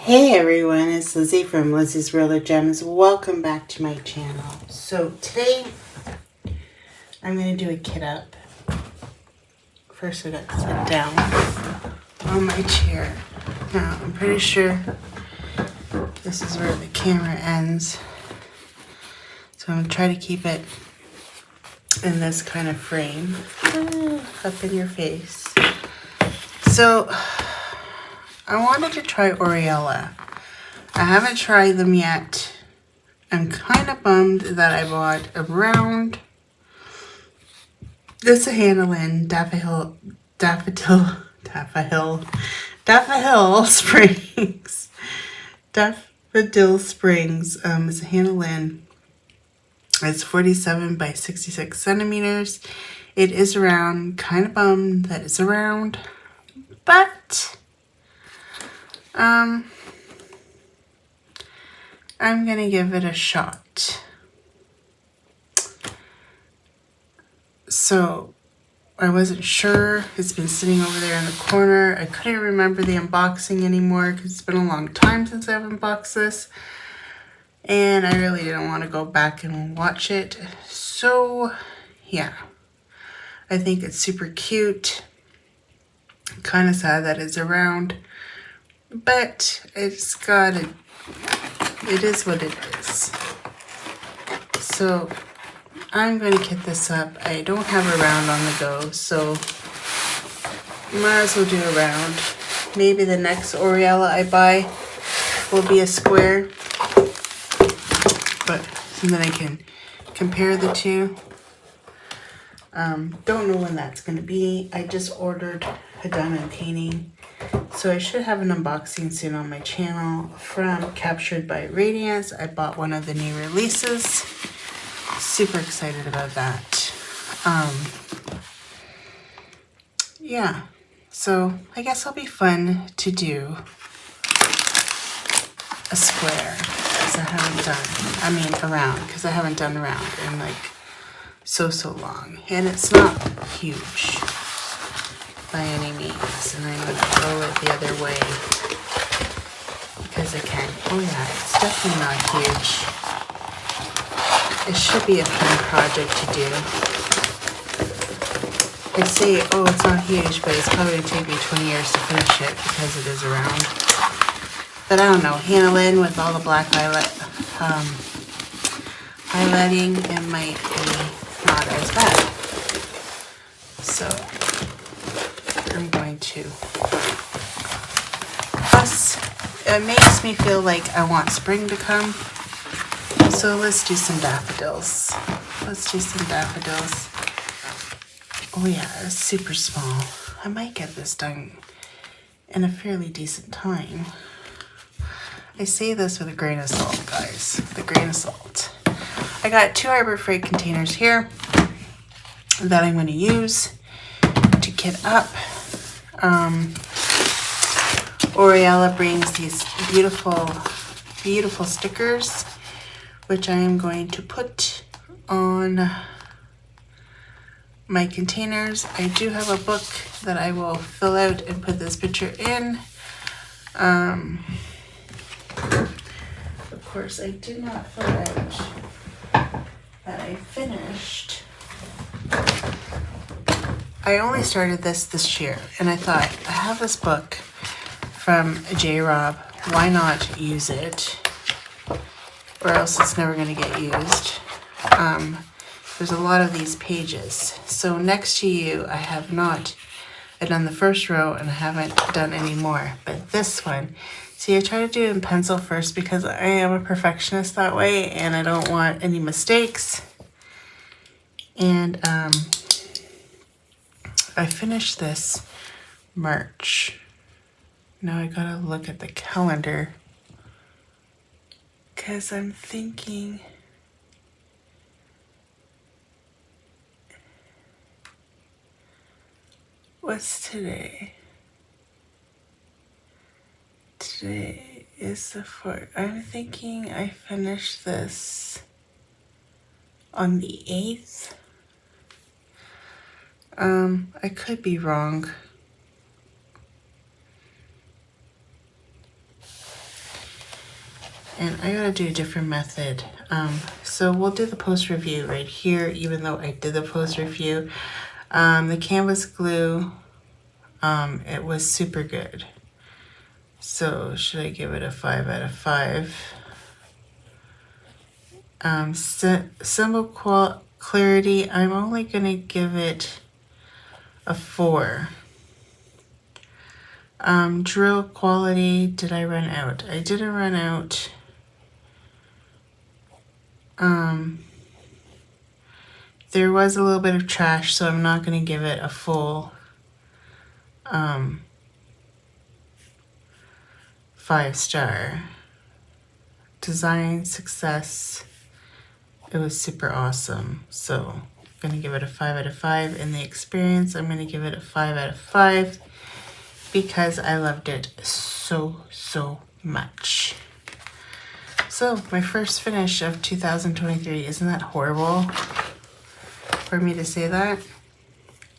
Hey everyone, it's Lizzie from Lizzie's World of Gems. Welcome back to my channel. So today I'm going to do a kit up. First I got to sit down on my chair. Now I'm pretty sure this is where the camera ends. So I'm going to try to keep it in this kind of frame. Up in your face. So I wanted to try Oraloa. I haven't tried them yet. I'm kind of bummed that I bought a round. This is a Handlin Daffodil Springs. Daffodil Springs is a Handlin. It's 47 by 66 centimeters. It is a round. Kind of bummed that it's a round, but I'm going to give it a shot. So, I wasn't sure. It's been sitting over there in the corner. I couldn't remember the unboxing anymore because it's been a long time since I've unboxed this. And I really didn't want to go back and watch it. So, yeah. I think it's super cute. Kind of sad that it's around. But it's got a... It is what it is. So I'm going to kit this up. I don't have a round on the go, so might as well do a round. Maybe the next Oraloa I buy will be a square, but then I can compare the two. Don't know when that's going to be. I just ordered a diamond painting. So I should have an unboxing soon on my channel from Captured by Radiance. I bought one of the new releases. Super excited about that. Yeah, so I guess it'll be fun to do a square because I haven't done, a round because I haven't done a round in like so long. And it's not huge by any means, and I'm going to roll it the other way because I can. Oh yeah, it's definitely not huge. It should be a fun project to do. I say, oh, it's not huge, but it's probably going to take me 20 years to finish it because it is around. But I don't know, Handlin with all the black highlighting, it might be not as bad. So I'm going to. Plus, it makes me feel like I want spring to come. So let's do some daffodils. Oh yeah, it's super small. I might get this done in a fairly decent time. I say this with a grain of salt, guys. With a grain of salt. I got 2 Harbor Freight containers here that I'm going to use to kit up. Oraloa brings these beautiful stickers, which I am going to put on my containers. I do have a book that I will fill out and put this picture in. Of course, I did not fill out that I finished. I only started this year, and I thought, I have this book from J. Rob, why not use it? Or else it's never going to get used. There's a lot of these pages. So next to you, I've done the first row and I haven't done any more. But this one, see, I try to do it in pencil first because I am a perfectionist that way and I don't want any mistakes. And I finished this March. Now I gotta look at the calendar because I'm thinking what's today? Today is the 4th. I'm thinking I finished this on the 8th. I could be wrong. And I gotta do a different method. So we'll do the post review right here, even though I did the post review. The canvas glue, it was super good. So should I give it a 5 out of 5? Symbol clarity, I'm only gonna give it a 4. Drill quality, did I run out? I didn't run out. There was a little bit of trash, so I'm not gonna give it a full 5-star. Design success, it was super awesome. So I'm gonna give it a 5 out of 5. In the experience, I'm gonna give it a 5 out of 5 because I loved it so much. So my first finish of 2023, isn't that horrible for me to say that?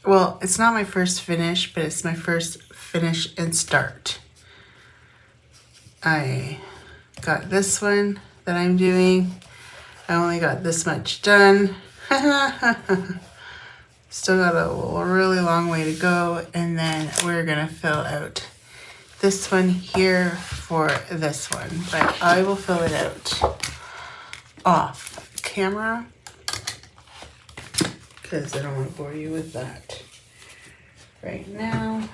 Well, it's not my first finish, but it's my first finish and start. I got this one that I'm doing. I only got this much done. Still got a really long way to go, and then we're gonna fill out this one here for this one, but I will fill it out off camera because I don't want to bore you with that right now.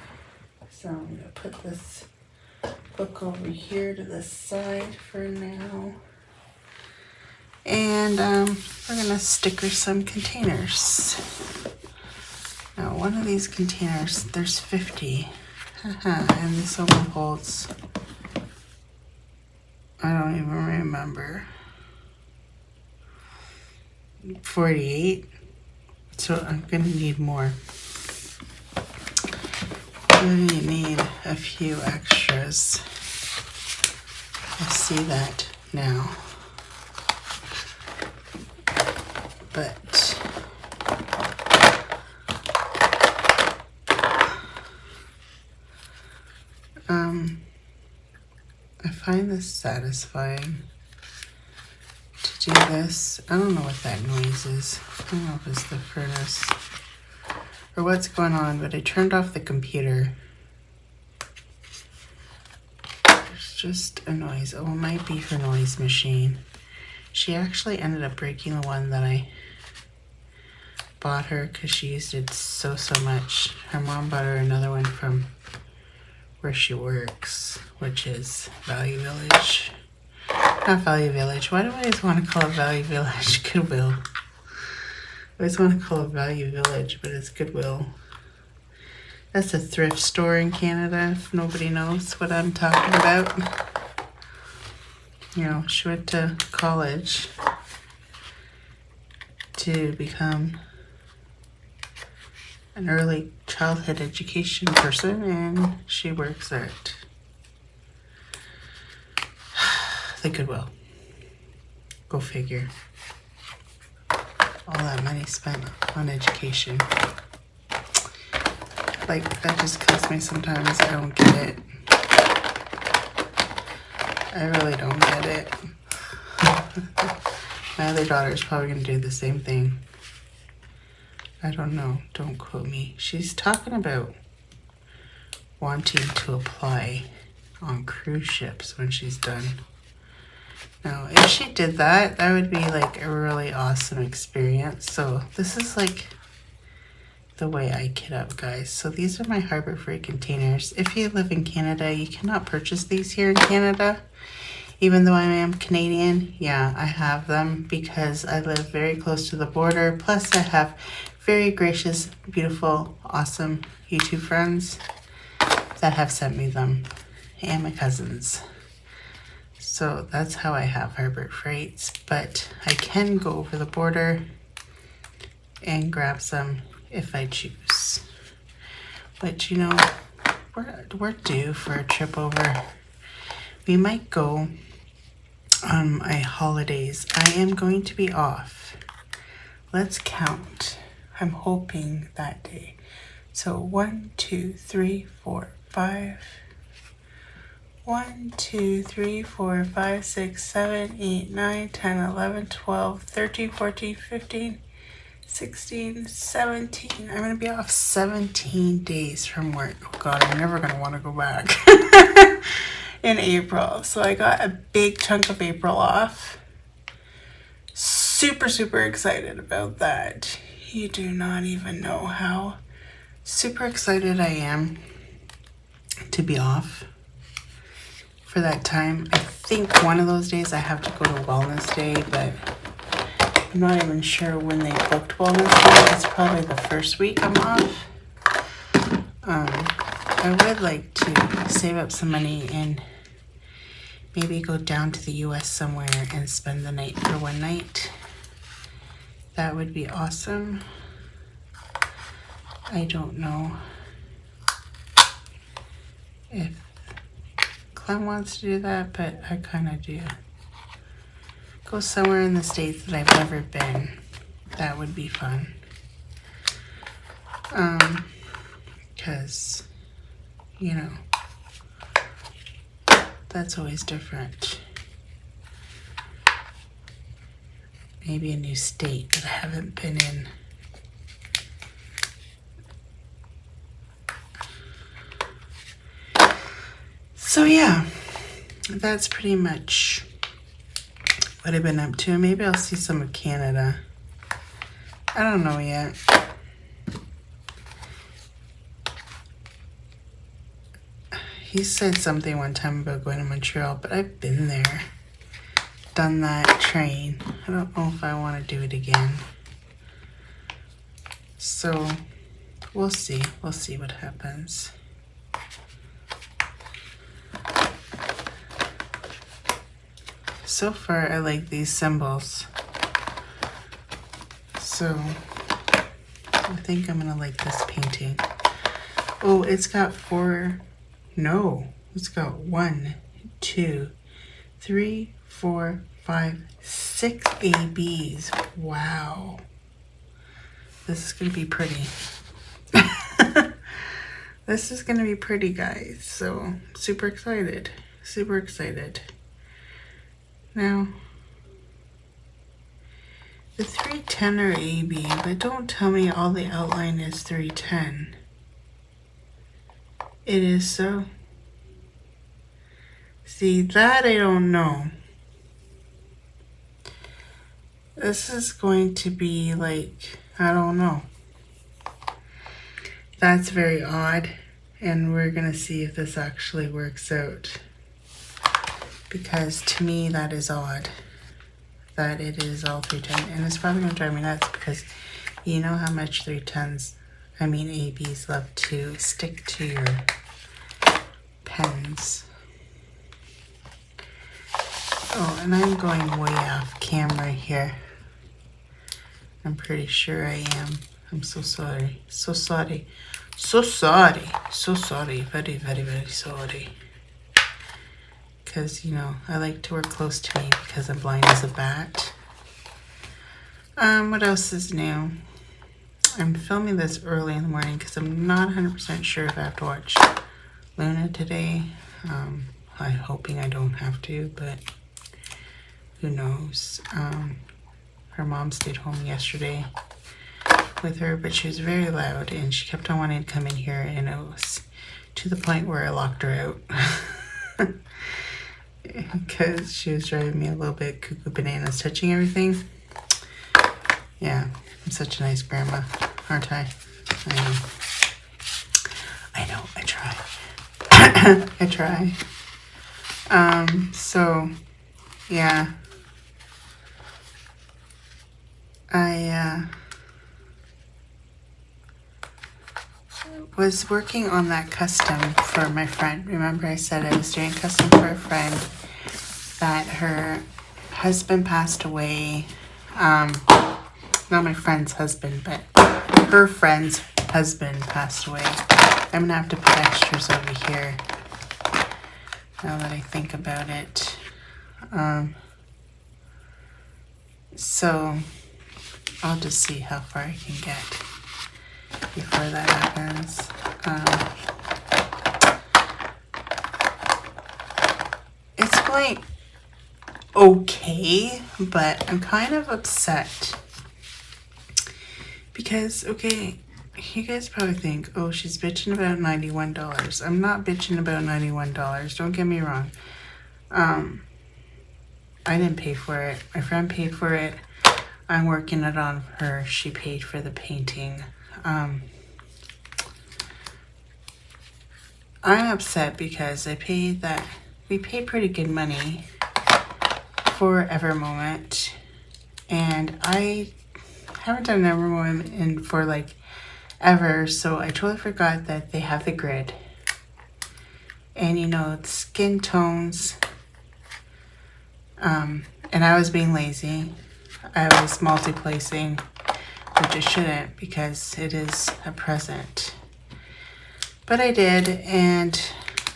So I'm gonna put this book over here to the side for now. And we're gonna sticker some containers. Now one of these containers, there's 50. And this one holds, I don't even remember, 48. So I'm gonna need more. I'm gonna need a few extras. I see that now. But I find this satisfying to do this. I don't know what that noise is. I don't know if it's the furnace or what's going on, but I turned off the computer. There's just a noise. Oh, it might be her noise machine. She actually ended up breaking the one that I bought her because she used it so much. Her mom bought her another one from where she works, which is Value Village. Not Value Village. Why do I always want to call it Value Village? Goodwill. I always want to call it Value Village, but it's Goodwill. That's a thrift store in Canada, if nobody knows what I'm talking about. You know, she went to college to become an early childhood education person, and she works at the Goodwill. Go figure. All that money spent on education. Like, that just kills me sometimes. I don't get it. I really don't get it. My other daughter's probably going to do the same thing. I don't know. Don't quote me. She's talking about wanting to apply on cruise ships when she's done. Now, if she did that, that would be like a really awesome experience. So this is like the way I kit up, guys. So these are my Harbor Freight containers. If you live in Canada, you cannot purchase these here in Canada. Even though I am Canadian, yeah, I have them because I live very close to the border. Plus, I have very gracious, beautiful, awesome YouTube friends that have sent me them, and my cousins. So that's how I have Harbor Freights, but I can go over the border and grab some if I choose. But you know, we're due for a trip over. We might go on my holidays. I am going to be off. Let's count. I'm hoping that day. So 1, 2, 3, 4, 5. 1, 2, 3, 4, 5, 6, 7, 8, 9, 10, 11, 12, 13, 14, 15, 16, 17. I'm going to be off 17 days from work. Oh God, I'm never going to want to go back in April. So I got a big chunk of April off. Super, super excited about that. You do not even know how super excited I am to be off for that time. I think one of those days I have to go to Wellness Day, but I'm not even sure when they booked Wellness Day. It's probably the first week I'm off. I would like to save up some money and maybe go down to the US somewhere and spend the night for one night. That would be awesome. I don't know if Clem wants to do that, but I kind of do. Go somewhere in the States that I've never been. That would be fun. Because, you know, that's always different. Maybe a new state that I haven't been in. So yeah, that's pretty much what I've been up to. Maybe I'll see some of Canada. I don't know yet. He said something one time about going to Montreal, but I've been there. Done that train. I don't know if I want to do it again. So we'll see. We'll see what happens. So far, I like these symbols. So I think I'm gonna like this painting. Oh, it's got it's got 1, 2, 3, 4, 5, 6 ABs. Wow. This is gonna be pretty. This is gonna be pretty, guys. So super excited. Super excited. Now, the 310 are AB, but don't tell me all the outline is 310. It is so. See, that I don't know. This is going to be like, I don't know. That's very odd, and we're gonna see if this actually works out. Because to me, that is odd. That it is all 310. And it's probably going to drive me nuts because you know how much ABs love to stick to your pens. Oh, and I'm going way off camera here. I'm pretty sure I am. I'm so sorry. So sorry. So sorry. So sorry. Very, very, very sorry. Because, you know, I like to work close to me because I'm blind as a bat. What else is new? I'm filming this early in the morning because I'm not 100% sure if I have to watch Luna today. I'm hoping I don't have to, but who knows. Her mom stayed home yesterday with her, but she was very loud and she kept on wanting to come in here, and it was to the point where I locked her out. Because she was driving me a little bit cuckoo bananas, touching everything. Yeah, I'm such a nice grandma, aren't I? I know, I try. I try. So, yeah. I was working on that custom for my friend. Remember I said I was doing custom for a friend that her husband passed away. Not my friend's husband, but her friend's husband passed away. I'm gonna have to put extras over here now that I think about it. So I'll just see how far I can get before that happens. going okay, but I'm kind of upset because, okay, you guys probably think, oh, she's bitching about $91. I'm not bitching about $91. Don't get me wrong. I didn't pay for it. My friend paid for it. I'm working it on her. She paid for the painting. I'm upset because we paid pretty good money for Ever Moment, and I haven't done an Ever Moment for like ever, so I totally forgot that they have the grid. And you know, it's skin tones. And I was being lazy. I was multi-placing, which I shouldn't because it is a present. But I did, and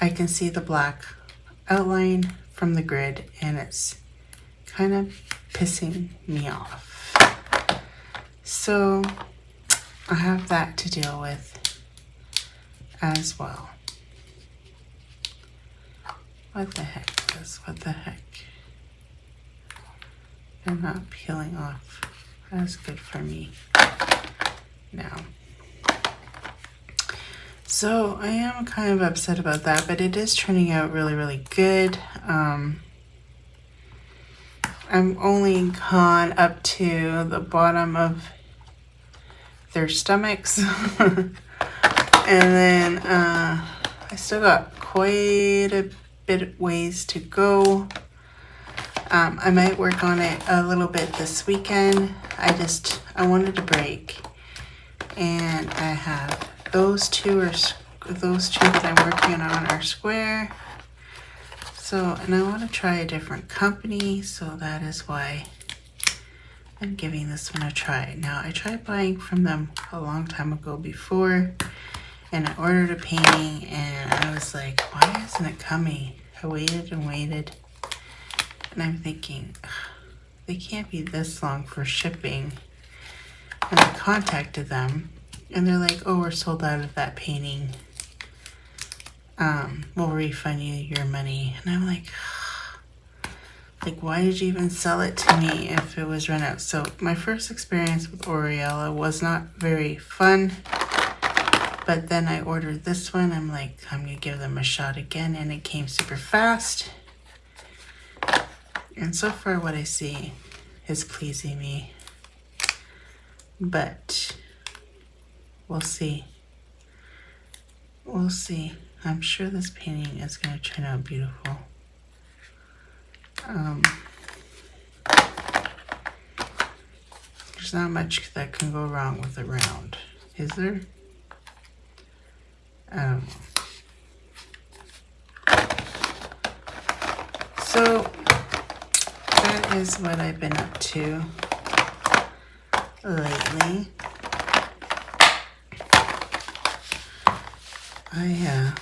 I can see the black outline from the grid, and it's kind of pissing me off. So I have that to deal with as well. What the heck is this? What the heck? They're not peeling off. That's good for me now. So I am kind of upset about that, but it is turning out really, really good. I'm only gone up to the bottom of their stomachs. And then I still got quite a bit ways to go. I might work on it a little bit this weekend. I wanted a break, and I have those two that I'm working on are square. So, and I want to try a different company, so that is why I'm giving this one a try. Now, I tried buying from them a long time ago before, and I ordered a painting, and I was like, why isn't it coming? I waited and waited. And I'm thinking, they can't be this long for shipping. And I contacted them, and they're like, oh, we're sold out of that painting. We'll refund you your money. And I'm like, why did you even sell it to me if it was run out? So my first experience with Oraloa was not very fun. But then I ordered this one. I'm like, I'm going to give them a shot again. And it came super fast. And so far what I see is pleasing me. But we'll see. We'll see. I'm sure this painting is going to turn out beautiful. There's not much that can go wrong with a round, is there? I don't know. So that is what I've been up to lately. I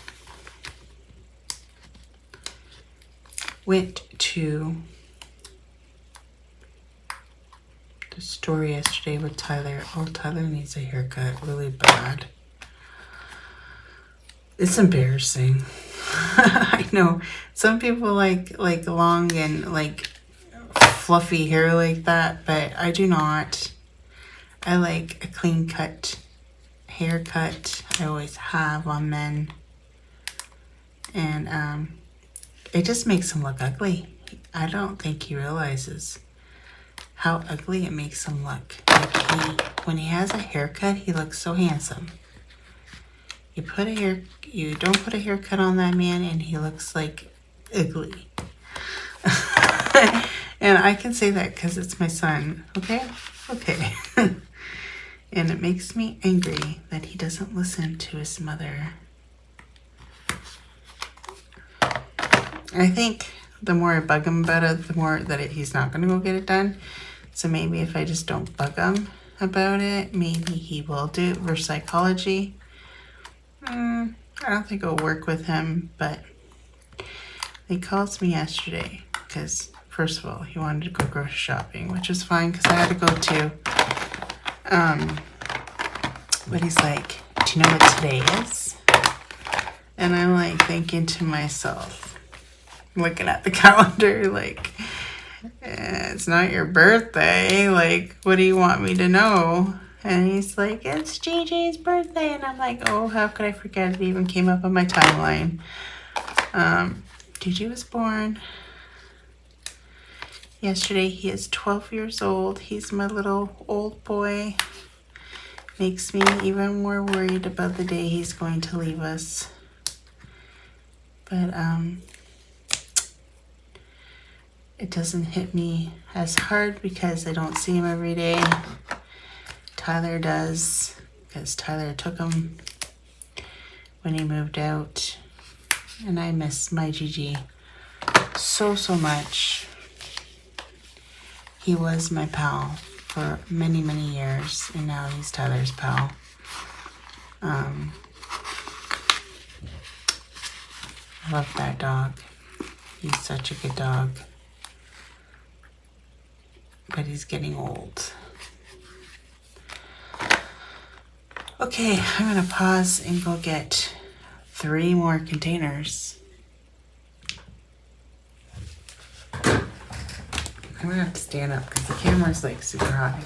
went to the store yesterday with Tyler. Oh, Tyler needs a haircut really bad. It's embarrassing. I know some people like long and like fluffy hair like that, but I do not. I like a clean cut haircut. I always have on men, and it just makes him look ugly. I don't think he realizes how ugly it makes him look. Like when he has a haircut, he looks so handsome. You don't put a haircut on that man, and he looks like ugly. And I can say that because it's my son. Okay. And it makes me angry that he doesn't listen to his mother. I think the more I bug him about it, the more that he's not going to go get it done. So maybe if I just don't bug him about it, maybe he will do it for psychology. I don't think it'll work with him, but he called me yesterday because, first of all, he wanted to go grocery shopping, which was fine because I had to go too. But he's like, do you know what today is? And I'm like thinking to myself, looking at the calendar like, it's not your birthday. Like, what do you want me to know? And he's like, it's JJ's birthday. And I'm like, oh, how could I forget? It even came up on my timeline. JJ was born yesterday. He is 12 years old. He's my little old boy. Makes me even more worried about the day he's going to leave us. But it doesn't hit me as hard because I don't see him every day. Tyler does, because Tyler took him when he moved out. And I miss my Gigi so much. He was my pal for many years, and now he's Tyler's pal. I love that dog. He's such a good dog. But he's getting old. Okay, I'm gonna pause and go get 3 more containers. I'm gonna have to stand up because the camera's like super high.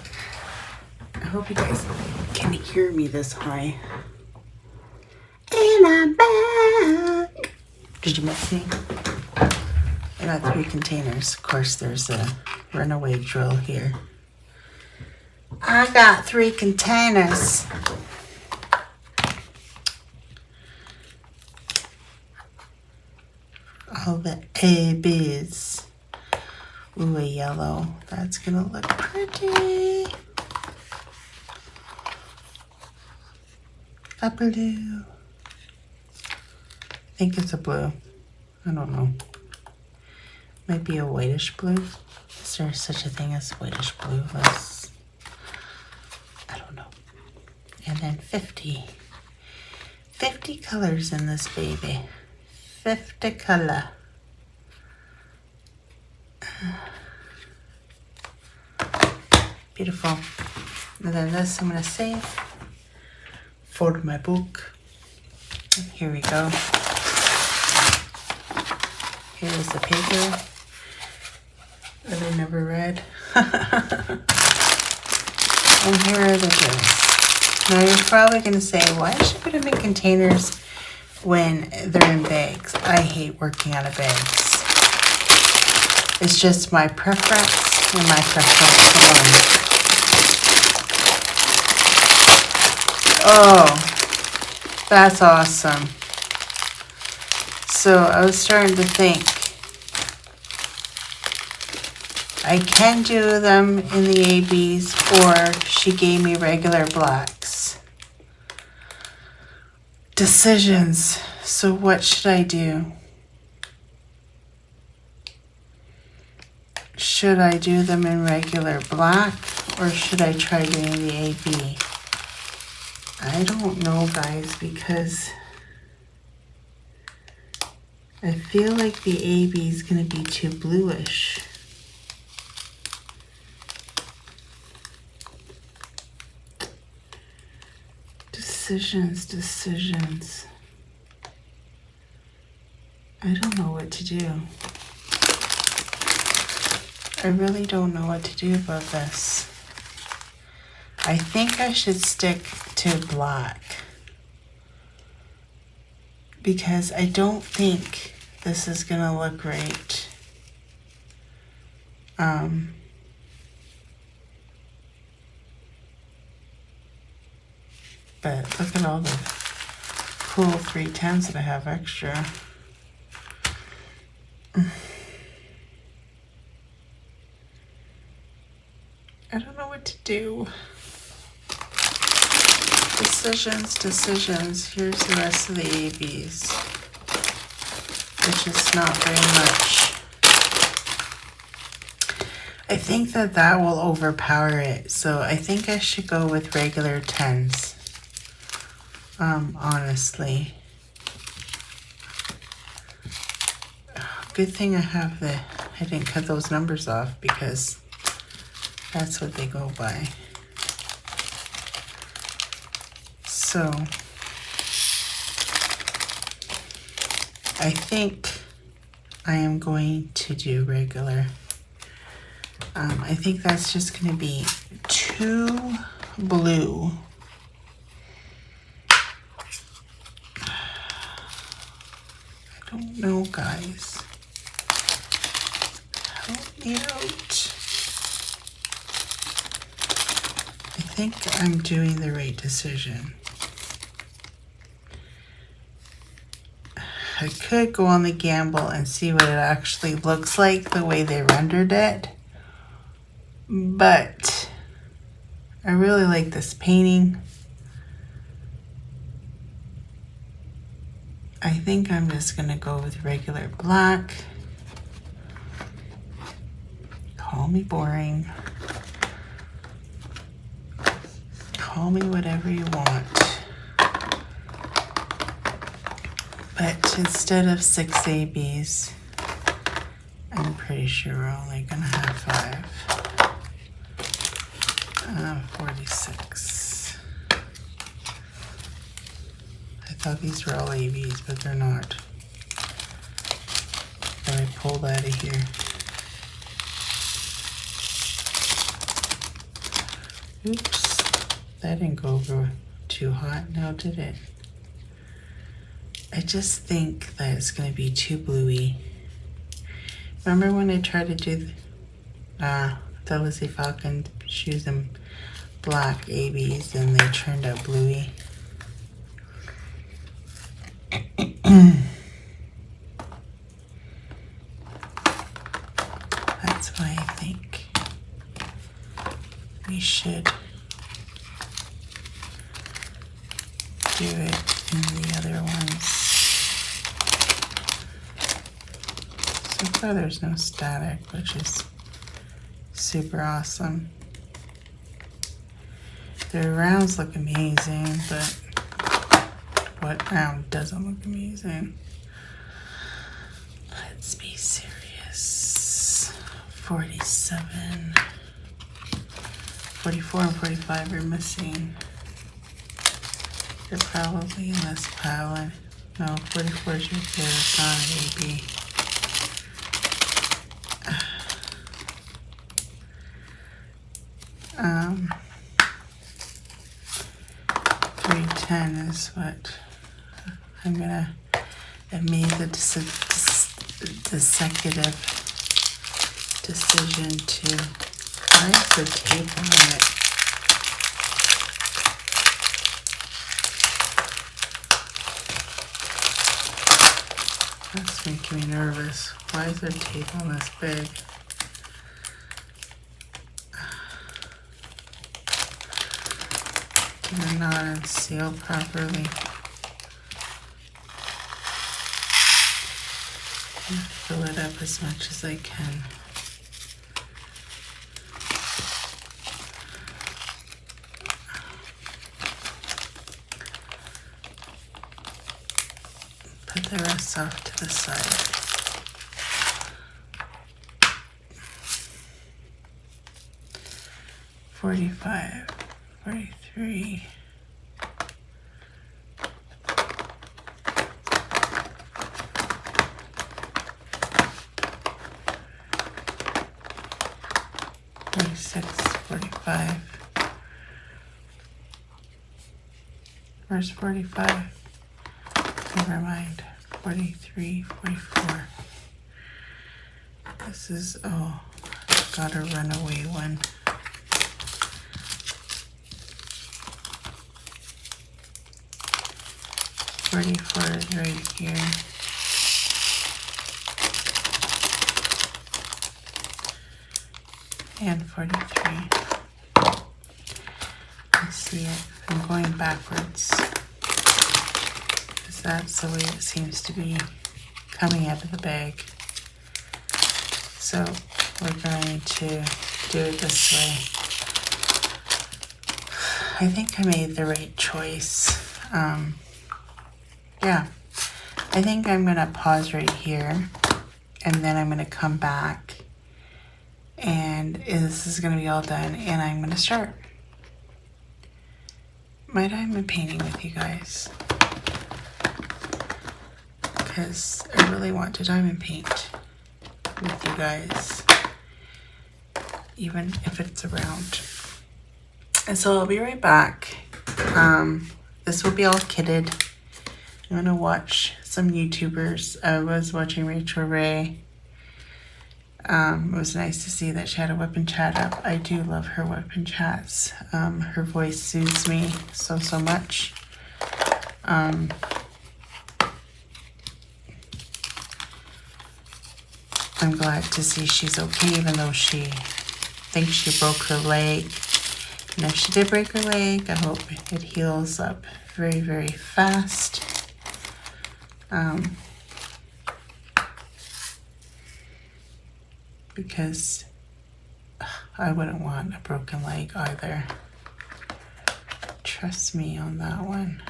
I hope you guys can hear me this high. And I'm back. Did you miss me? I got 3 containers. Of course, there's a runaway drill here. I got 3 containers. All the ABs. Ooh, a yellow. That's gonna look pretty. A blue. I think it's a blue. I don't know. Might be a whitish blue. Is there such a thing as whitish blue? I don't know. And then 50. 50 colors in this baby. 50 color. Beautiful. And then this I'm going to save for my book. Here we go. Here is the paper that I never read. And here are the drills. Now you're probably going to say, why is she put them in containers when they're in bags? I hate working out of bags. It's just my preference and my preference alone. Oh, that's awesome. So I was starting to think, I can do them in the ABs, or she gave me regular blacks. Decisions. So what should I do? Should I do them in regular black, or should I try doing the AB? I don't know, guys, because I feel like the AB is going to be too bluish. Decisions. I don't know what to do. I really don't know what to do about this. I think I should stick to black because I don't think this is gonna look right. But look at all the cool 310s that I have extra. I don't know what to do. Decisions. Here's the rest of the ABs, which is not very much. I think that will overpower it, so I think I should go with regular 10s. Honestly. Good thing I didn't cut those numbers off because that's what they go by. So I think I am going to do regular. I think that's just going to be too blue. I don't know, guys. Help me out. I think I'm doing the right decision. I could go on the gamble and see what it actually looks like the way they rendered it. But I really like this painting. I think I'm just gonna go with regular black. Call me boring. Call me whatever you want. But instead of 6 ABs, I'm pretty sure we're only gonna have 5. 46. I thought these were all ABs, but they're not. Let me pull that out of here. Oops, that didn't go over too hot, now did it? I just think that it's going to be too bluey. Remember when I tried to do the Lizzie Falcon shoes in black ABs and they turned out bluey? That's why I think we should do it in the other ones. So far there's no static, which is super awesome. The rounds look amazing, but what round doesn't look amazing? Let's be serious. 47, 44 and 45 are missing. They're probably in this pile. No, 44 is right there. It's not an AB. 310 is what I'm gonna. I made the consecutive decision to. Why is the tape on it? That's making me nervous. Why is there tape on this big? Did not unseal properly. Fill it up as much as I can. Put the rest off to the side. $45, $43. $46, $45. Where's 45? Never mind. 43, 44. This is, oh, I've got a runaway one. $44 is right here. And 43. I see it. I'm going backwards. Because that's the way it seems to be coming out of the bag. So we're going to do it this way. I think I made the right choice. Yeah, I think I'm gonna pause right here and then I'm gonna come back and this is gonna be all done and I'm gonna start. My time in painting with you guys. because I really want to diamond paint with you guys, even if it's around. And so I'll be right back. This will be all kitted. I'm gonna watch some YouTubers. I was watching Rachel Ray. It was nice to see that she had a whip and chat up. I do love her whip and chats. Her voice soothes me so much. I'm glad to see she's okay, even though she thinks she broke her leg. And if she did break her leg, I hope it heals up very fast. Because I wouldn't want a broken leg either. Trust me on that one.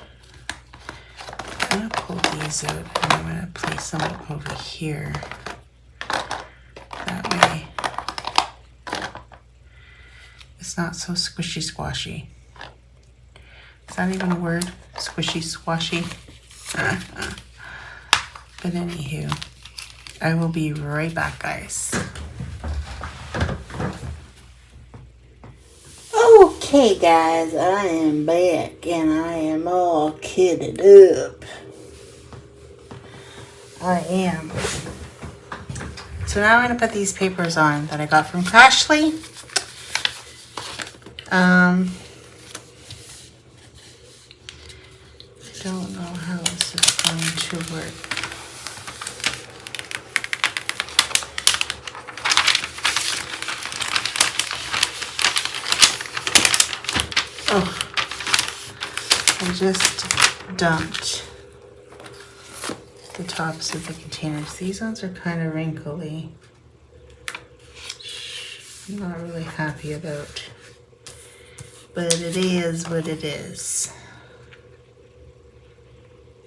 I'm gonna pull these out and I'm gonna place them up over here. That way it's not so squishy squashy. Is that even a word? Squishy squashy? But anywho, I will be right back, guys. Okay, guys, I am back and I am all kitted up. I am. So now I'm going to put these papers on that I got from Crashly. I don't know how this is going to work. Oh, I just dumped the tops of the containers. These ones are kind of wrinkly. I'm not really happy about, but it is what it is.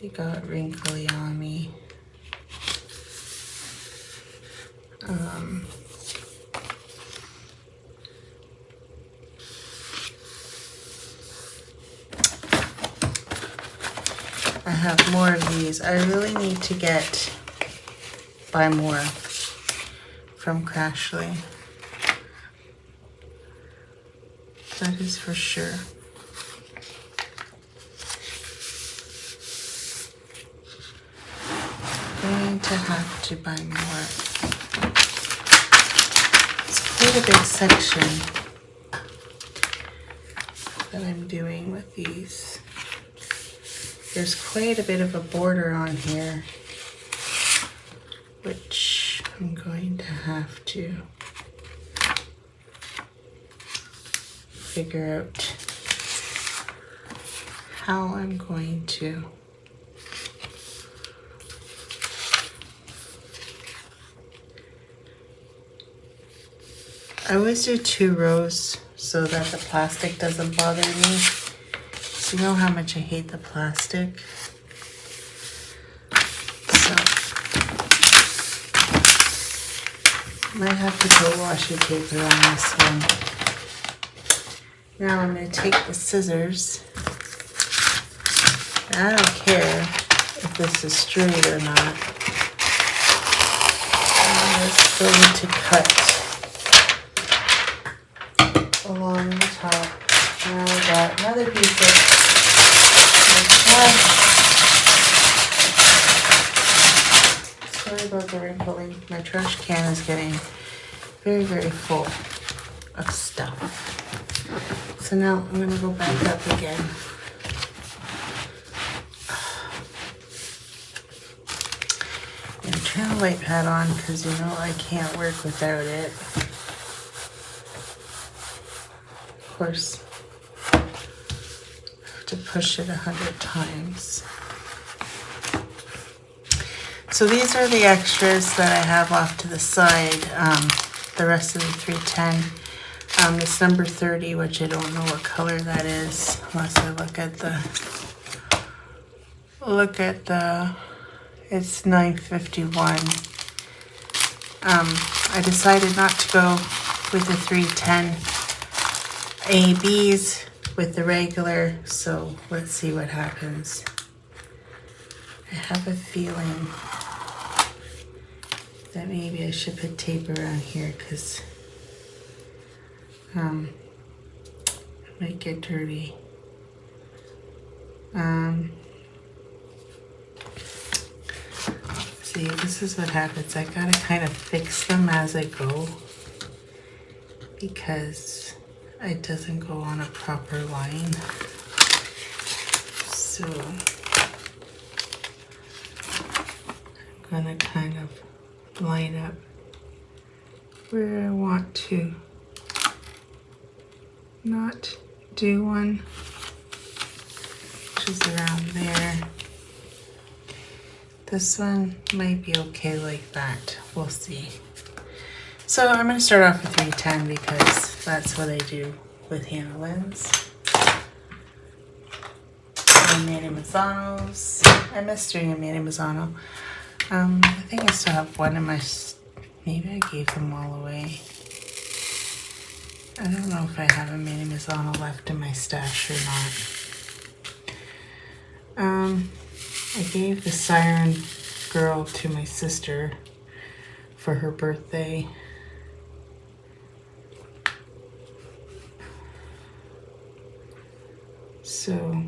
It got wrinkly on me. I have more of these. I really need to buy more from Crashly. That is for sure. Going to have to buy more. It's quite a big section that I'm doing with these. There's quite a bit of a border on here, which I'm going to have to figure out how I'm going to I always do 2 rows so that the plastic doesn't bother me. So you know how much I hate the plastic. So might have to put washi tape on this one. Now I'm going to take the scissors. And I don't care if this is straight or not. I'm just going to cut along the top. Now I've got another piece of sorry about the wrinkling. My trash can is getting very full of stuff. So now I'm going to go back up again. And turn the light pad on because you know I can't work without it. Of course, I have to push it 100 times. So these are the extras that I have off to the side. The rest of the 310. This number 30, which I don't know what color that is, unless I look at the. It's 951. I decided not to go with the 310 ABs with the regular, so let's see what happens. I I have a feeling that maybe I should put tape around here because it might get dirty. See, this is what happens. I gotta kind of fix them as I go because it doesn't go on a proper line. So I'm gonna kind of line up where I want to not do one, which is around there. This one might be okay like that. We'll see. So I'm going to start off with 310 because that's what I do with Hannah Lynn's. And Manny Mazzanos. I miss doing a Manny Mazzano. I think I still have one in my... Maybe I gave them all away. I don't know if I have a Manny Mazzano left in my stash or not. I gave the Siren Girl to my sister for her birthday. So,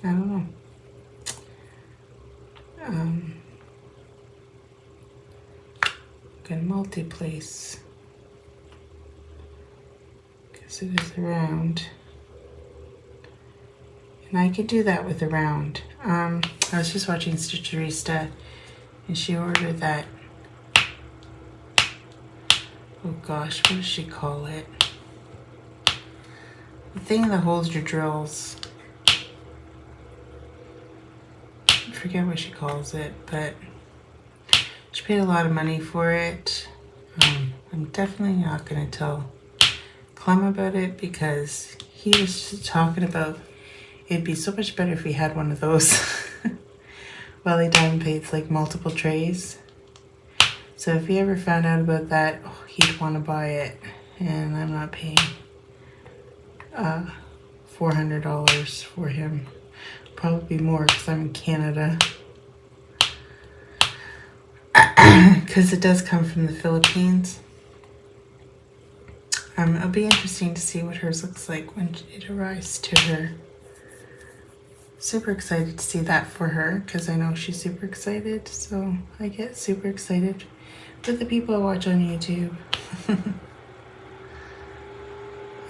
I don't know. Gonna multi-place because it is around. And I could do that with a round. I was just watching Stitcherista and she ordered that, oh gosh, what does she call it? The thing that holds your drills. I forget what she calls it, but she paid a lot of money for it. I'm definitely not going to tell Clem about it because he was just talking about it'd be so much better if we had one of those. Welly diamond plates, like multiple trays. So if he ever found out about that, oh, he'd want to buy it. And I'm not paying $400 for him. Probably more because I'm in Canada. Because it does come from the Philippines. It'll be interesting to see what hers looks like when it arrives to her. Super excited to see that for her because I know she's super excited. So I get super excited with the people I watch on YouTube.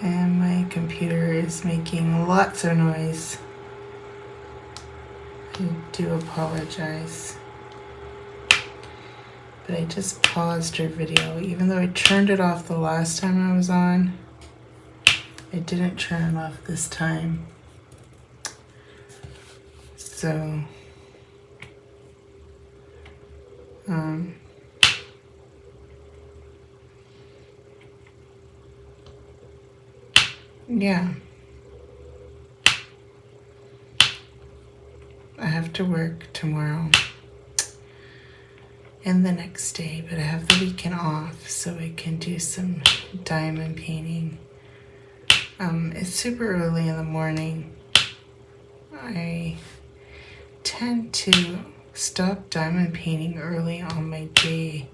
And my computer is making lots of noise. I do apologize. But I just paused her video. Even though I turned it off the last time I was on, I didn't turn it off this time. So, yeah. I have to work tomorrow and the next day, but I have the weekend off so I can do some diamond painting. It's super early in the morning. I tend to stop diamond painting early on my day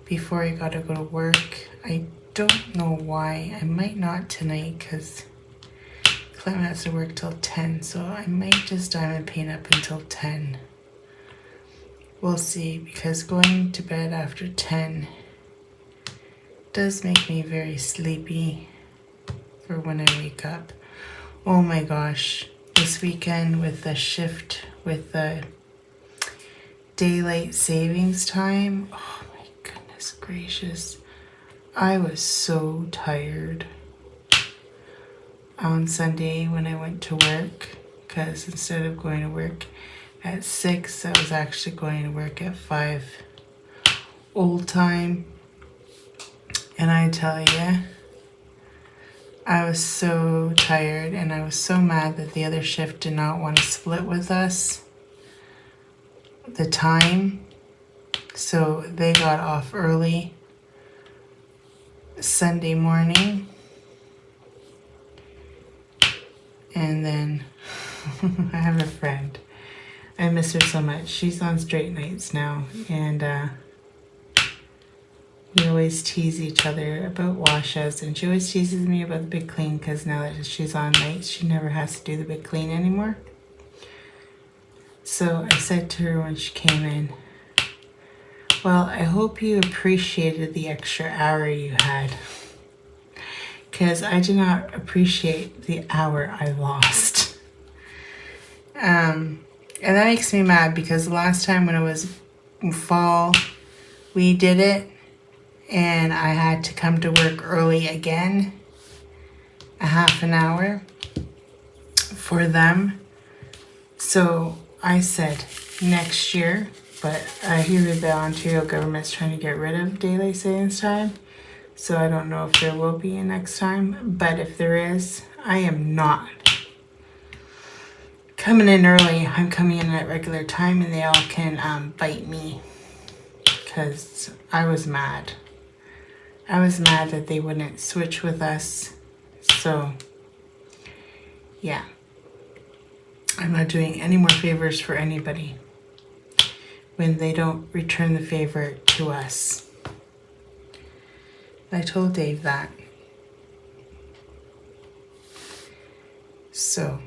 before I gotta go to work. I don't know why. I might not tonight because Clem has to work till 10, so I might just diamond paint up until 10. We'll see, because going to bed after 10 does make me very sleepy for when I wake up. Oh my gosh, this weekend with the shift with the daylight savings time, oh my goodness gracious, I was so tired on Sunday when I went to work, because instead of going to work at 6, I was actually going to work at 5 old time. And I tell you, I was so tired and I was so mad that the other shift did not want to split with us the time. So they got off early Sunday morning. And then I have a friend. I miss her so much. She's on straight nights now, and we always tease each other about washouts, and she always teases me about the big clean because now that she's on nights, she never has to do the big clean anymore. So I said to her when she came in, well, I hope you appreciated the extra hour you had, because I did not appreciate the hour I lost. And that makes me mad because the last time when it was fall, we did it, and I had to come to work early again, a half an hour for them. So I said next year, but I hear the Ontario government's trying to get rid of daylight savings time. So I don't know if there will be a next time, but if there is, I am not coming in early. I'm coming in at regular time, and they all can bite me because I was mad. I was mad that they wouldn't switch with us. So yeah, I'm not doing any more favors for anybody when they don't return the favor to us. I told Dave that. So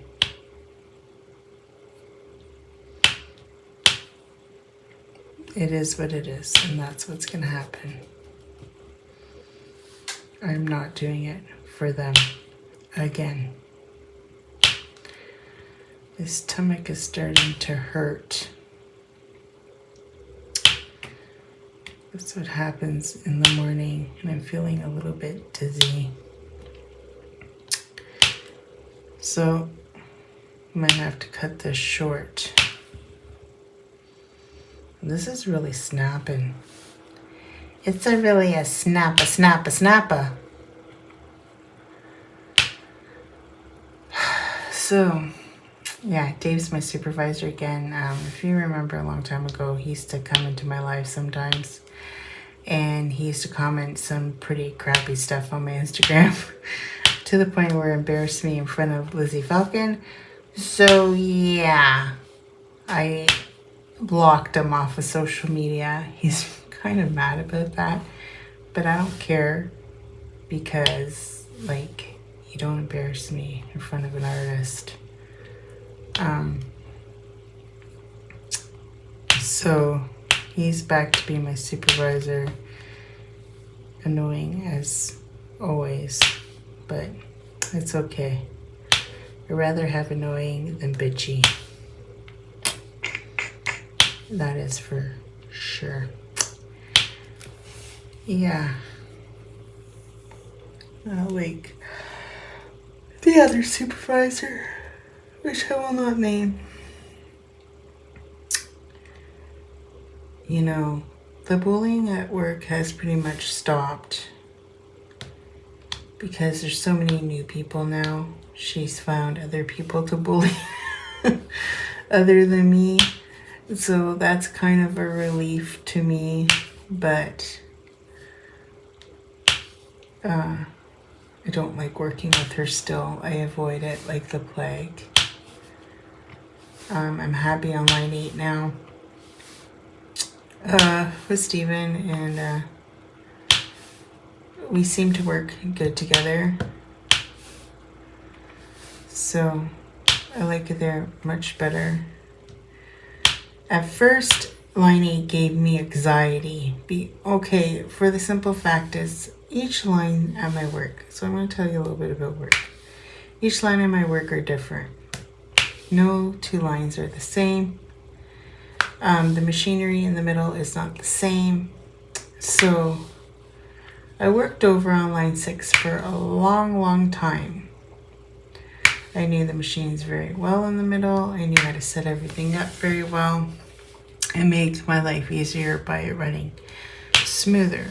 it is what it is, and that's what's gonna happen. I'm not doing it for them again. My stomach is starting to hurt. That's what happens in the morning, and I'm feeling a little bit dizzy. So I might have to cut this short. This is really snapping. It's really a snapper. So yeah, Dave's my supervisor again. If you remember a long time ago, he used to come into my life sometimes, and he used to comment some pretty crappy stuff on my Instagram to the point where it embarrassed me in front of Lizzie Falcon. So yeah, I blocked him off of social media. He's kind of mad about that, but I don't care because, like, you don't embarrass me in front of an artist. So he's back to being my supervisor, annoying as always, but it's okay. I'd rather have annoying than bitchy. That is for sure. Yeah. Like the other supervisor, which I will not name. You know, the bullying at work has pretty much stopped because there's so many new people now. She's found other people to bully other than me. So that's kind of a relief to me, but I don't like working with her still. I avoid it like the plague. I'm happy on line 8 now with Steven, and we seem to work good together. So I like it there much better. At first, line 8 gave me anxiety. Okay, for the simple fact is, each line at my work, so I'm going to tell you a little bit about work. Each line at my work are different. No two lines are the same. The machinery in the middle is not the same. So I worked over on line 6 for a long time. I knew the machines very well in the middle. I knew how to set everything up very well. It made my life easier by it running smoother.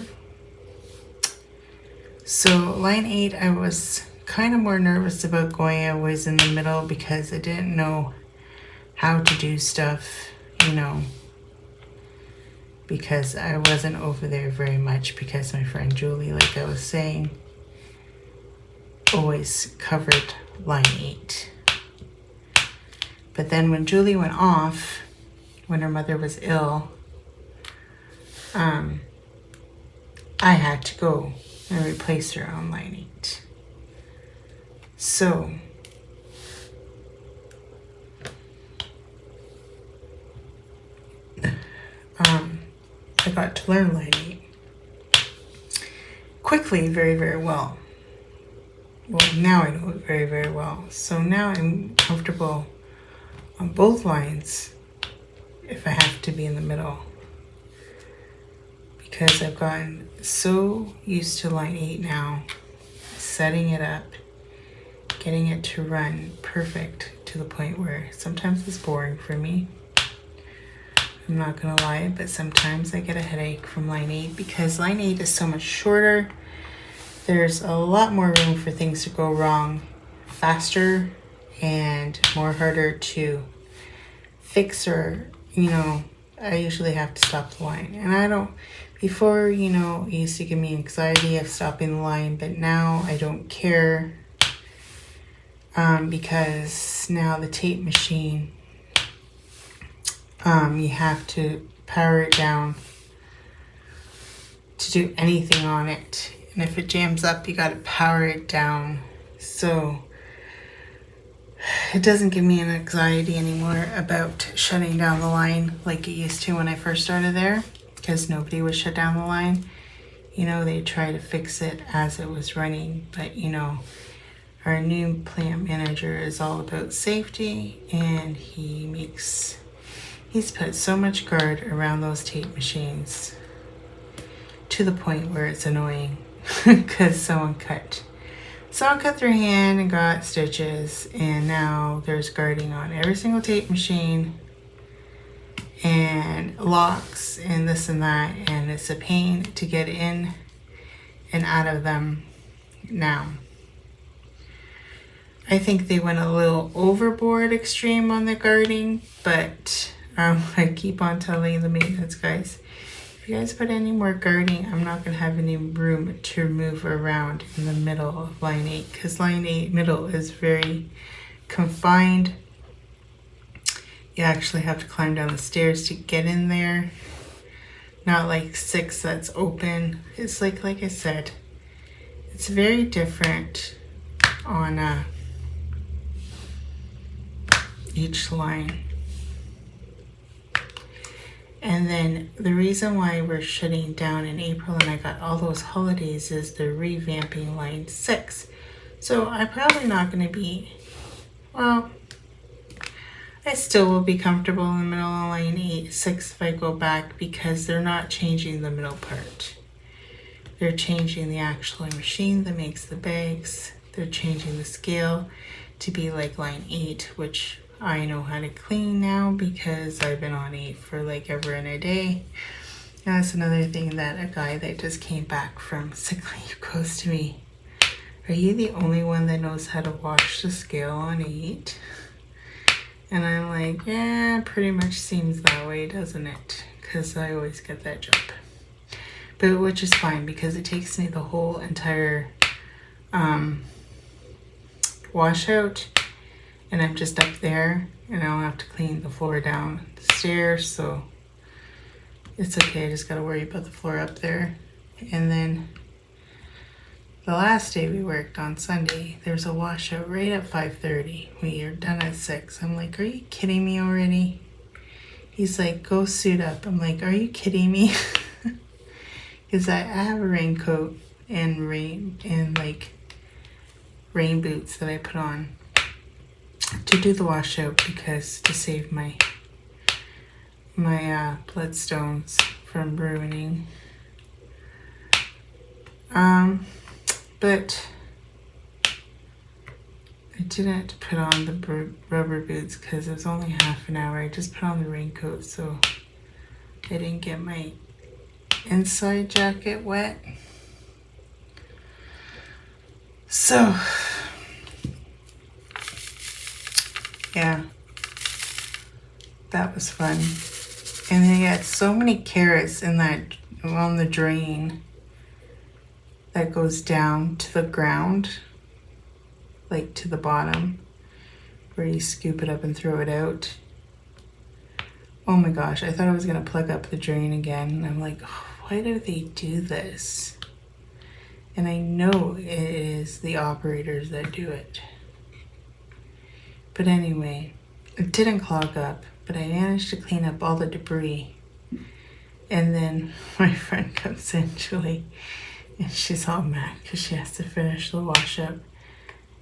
So line 8, I was kind of more nervous about going always in the middle because I didn't know how to do stuff, you know, because I wasn't over there very much because my friend Julie, like I was saying, always covered line 8. But then when Julie went off, when her mother was ill, I had to go and replace her on line 8. So I got to learn line 8 quickly, very, very well. Well, now I know it very, very well. So now I'm comfortable on both lines if I have to be in the middle, because I've gotten so used to line 8 now, setting it up, getting it to run perfect to the point where sometimes it's boring for me. I'm not gonna lie, but sometimes I get a headache from line 8 because line 8 is so much shorter. There's a lot more room for things to go wrong faster and more harder to fix, or, you know, I usually have to stop the line. And I don't, before, you know, it used to give me anxiety of stopping the line, but now I don't care, because now the tape machine, you have to power it down to do anything on it. And if it jams up, you gotta power it down. So it doesn't give me an anxiety anymore about shutting down the line like it used to when I first started there, because nobody would shut down the line. You know, they try to fix it as it was running, but you know, our new plant manager is all about safety, and he's put so much guard around those tape machines to the point where it's annoying because someone cut their hand and got stitches, and now there's guarding on every single tape machine and locks and this and that, and it's a pain to get in and out of them now. I think they went a little overboard extreme on the guarding, but I keep on telling the maintenance guys, if you guys put any more guarding, I'm not going to have any room to move around in the middle of line 8, because line 8 middle is very confined. You actually have to climb down the stairs to get in there. Not like 6 that's open. It's like I said, it's very different on each line. And then the reason why we're shutting down in April and I got all those holidays is they're revamping line 6. So I'm probably not going to be, well, I still will be comfortable in the middle of line 6 if I go back, because they're not changing the middle part. They're changing the actual machine that makes the bags. They're changing the scale to be like line 8, which I know how to clean now because I've been on 8 for like ever and a day. That's another thing that a guy that just came back from sick leave goes to me, are you the only one that knows how to wash the scale on 8? And I'm like, yeah, pretty much seems that way, doesn't it? Because I always get that job. But which is fine, because it takes me the whole entire washout, and I'm just up there and I don't have to clean the floor down the stairs, so it's okay. I just gotta worry about the floor up there. And then the last day we worked on Sunday, there's a washout right at 5:30. We are done at 6. I'm like, are you kidding me already? He's like, go suit up. I'm like, are you kidding me? Because I have a raincoat and rain boots that I put on to do the washout, because to save my bloodstones from ruining. But I didn't put on the rubber boots because it was only half an hour. I just put on the raincoat so I didn't get my inside jacket wet. So yeah, that was fun. And they had so many carrots in that on the drain that goes down to the ground, like to the bottom, where you scoop it up and throw it out. Oh my gosh, I thought I was gonna plug up the drain again. And I'm like, oh, why do they do this? And I know it is the operators that do it. But anyway, it didn't clog up, but I managed to clean up all the debris. And then my friend comes in, Julie, and she's all mad because she has to finish the wash up.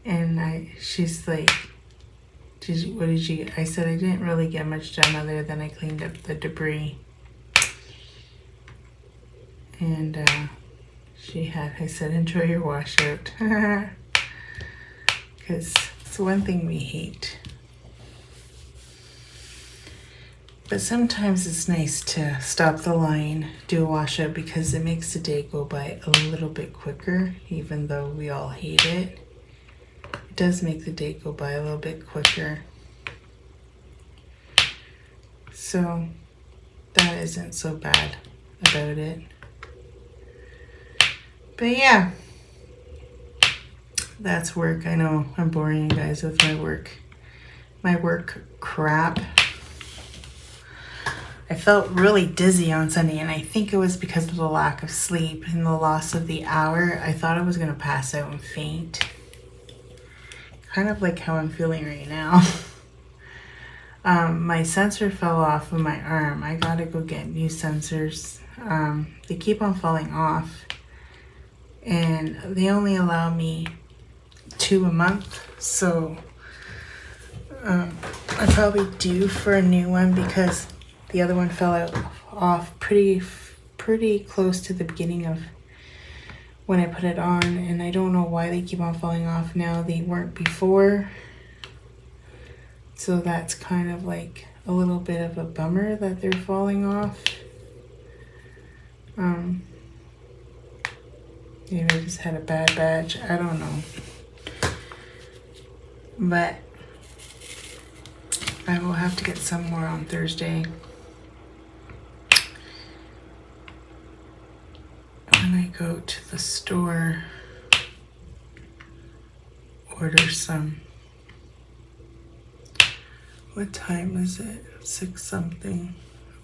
And she's like, what did you get? I said I didn't really get much done other than I cleaned up the debris. And I said, enjoy your washout. Because it's one thing we hate. But sometimes it's nice to stop the line, do a washout, because it makes the day go by a little bit quicker, even though we all hate it. It does make the day go by a little bit quicker. So that isn't so bad about it. But yeah, that's work. I know I'm boring you guys with my work crap. I felt really dizzy on Sunday, and I think it was because of the lack of sleep and the loss of the hour. I thought I was going to pass out and faint. Kind of like how I'm feeling right now. My sensor fell off of my arm. I gotta go get new sensors. They keep on falling off, and they only allow me 2 a month, so I'm probably due for a new one because the other one fell off pretty close to the beginning of when I put it on, and I don't know why they keep on falling off now. They weren't before, so that's kind of like a little bit of a bummer that they're falling off. Maybe I just had a bad batch. I don't know. But I will have to get some more on Thursday. When I go to the store, order some. What time is it? 6 something.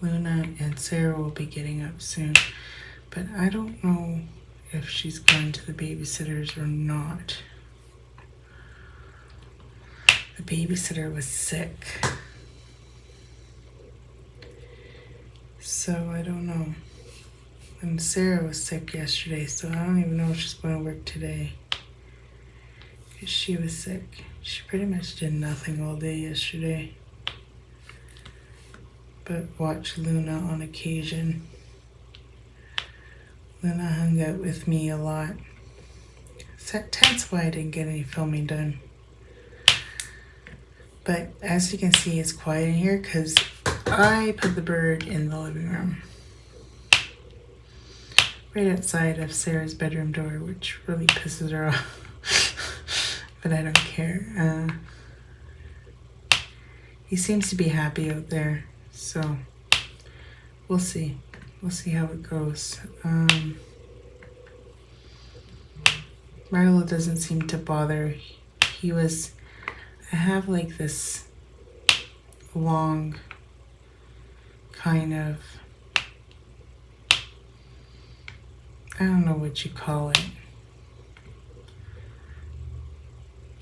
Luna and Sarah will be getting up soon. But I don't know if she's going to the babysitters or not. The babysitter was sick. So I don't know. And Sarah was sick yesterday, so I don't even know if she's going to work today. Because she was sick. She pretty much did nothing all day yesterday. But watched Luna on occasion. Luna hung out with me a lot. So that's why I didn't get any filming done. But as you can see, it's quiet in here because I put the bird in the living room. Right outside of Sarah's bedroom door, which really pisses her off. But I don't care. He seems to be happy out there, so we'll see. We'll see how it goes. Marlo doesn't seem to bother. I have like this long kind of, I don't know what you call it.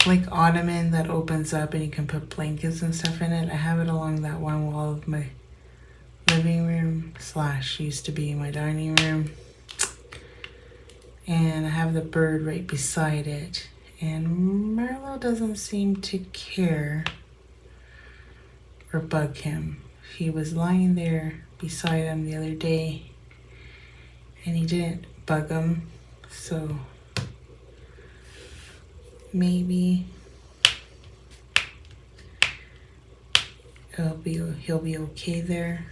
Like ottoman that opens up and you can put blankets and stuff in it. I have it along that one wall of my living room / used to be my dining room. And I have the bird right beside it. And Marlo doesn't seem to care or bug him. He was lying there beside him the other day and he didn't bug him, so maybe he'll be okay there.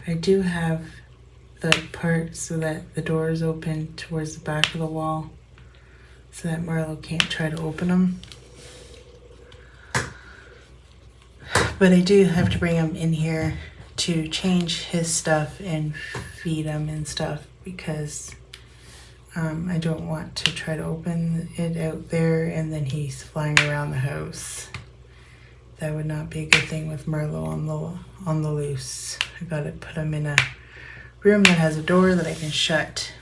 I do have the part so that the door is open towards the back of the wall so that Marlo can't try to open them. But I do have to bring him in here to change his stuff and feed him and stuff because I don't want to try to open it out there and then he's flying around the house. that would not be a good thing with Merlot on the loose. I gotta put him in a room that has a door that I can shut.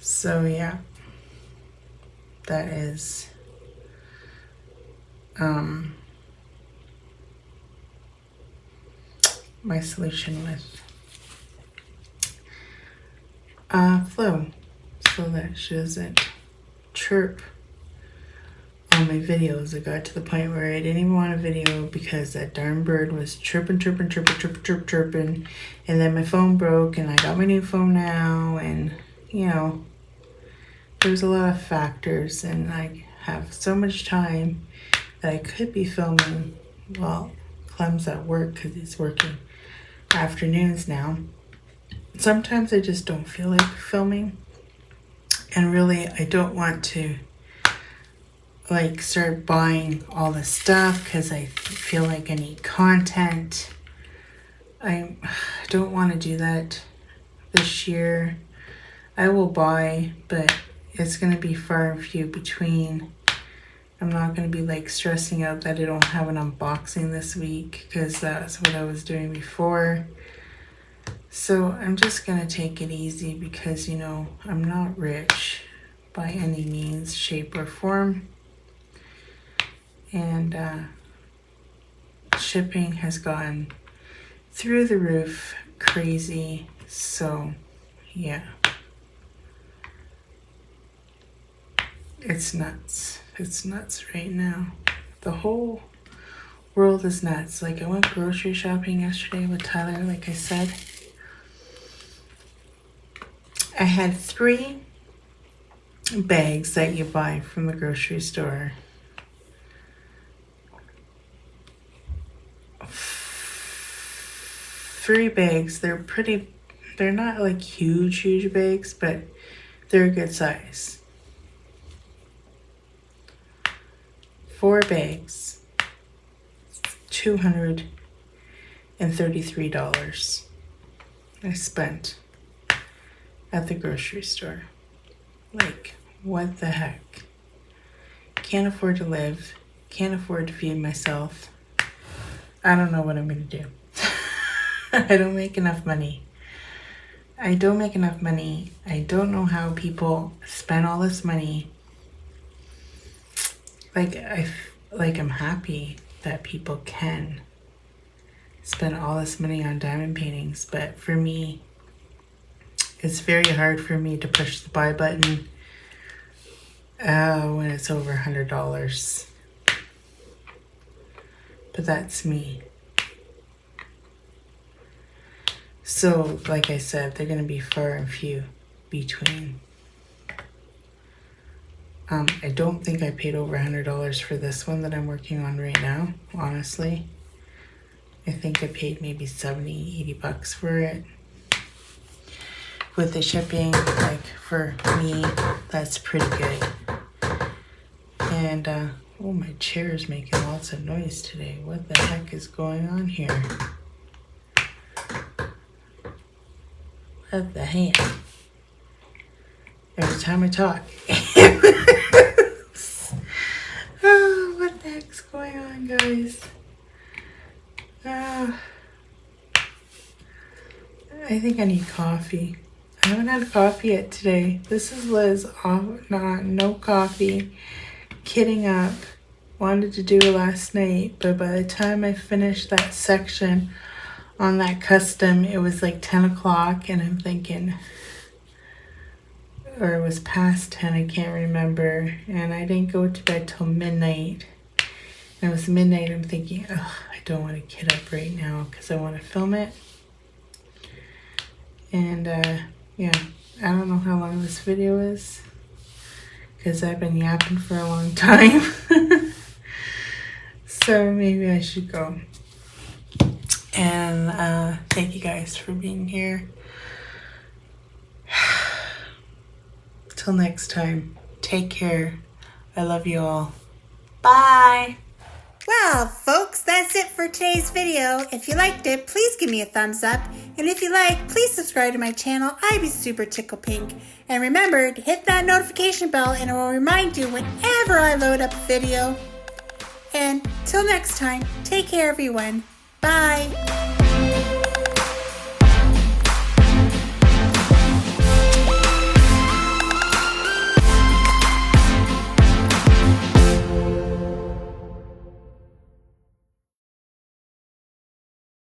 So yeah, that is my solution with Flo, so that she doesn't chirp on my videos. It got to the point where I didn't even want a video because that darn bird was chirping, and then my phone broke, and I got my new phone now, and you know, there's a lot of factors, and I have so much time that I could be filming. Well, Clem's at work because he's working afternoons now. Sometimes I just don't feel like filming, and really I don't want to like start buying all the stuff because I feel like I need content. I don't want to do that this year. I will buy, but it's going to be far and few between. I'm not going to be like stressing out that I don't have an unboxing this week because that's what I was doing before. So I'm just going to take it easy because, you know, I'm not rich by any means, shape, or form. And shipping has gone through the roof crazy. So, yeah. It's nuts. It's nuts right now. The whole world is nuts. Like, I went grocery shopping yesterday with Tyler, like I said. I had 3 bags that you buy from the grocery store. 3 bags. They're not like huge bags, but they're a good size. 4 bags, $233 I spent at the grocery store. Like, what the heck? Can't afford to live, can't afford to feed myself. I don't know what I'm gonna do. I don't make enough money. I don't know how people spend all this money. I'm happy that people can spend all this money on diamond paintings, but for me, it's very hard for me to push the buy button when it's over $100. But that's me. So, like I said, they're going to be far and few between. I don't think I paid over $100 for this one that I'm working on right now, honestly. I think I paid maybe $70-$80 for it. With the shipping, like, for me, that's pretty good. And, oh, my chair is making lots of noise today. What the heck is going on here? What the heck? Every time I talk. Oh, what the heck's going on, guys? I think I need coffee. I haven't had coffee yet today. This is Liz, no coffee, kidding up. Wanted to do it last night, but by the time I finished that section on that custom, it was like 10 o'clock, and I'm thinking, or it was past 10, I can't remember, and I didn't go to bed till midnight. And it was midnight, I'm thinking, oh, I don't want to get up right now because I want to film it. And yeah, I don't know how long this video is because I've been yapping for a long time. So maybe I should go. And thank you guys for being here. Till next time, take care. I love you all. Bye. Well, folks, that's it for today's video. If you liked it, please give me a thumbs up. And if you like, please subscribe to my channel. I'd be super tickle pink. And remember to hit that notification bell and it will remind you whenever I load up a video. And till next time, take care everyone. Bye.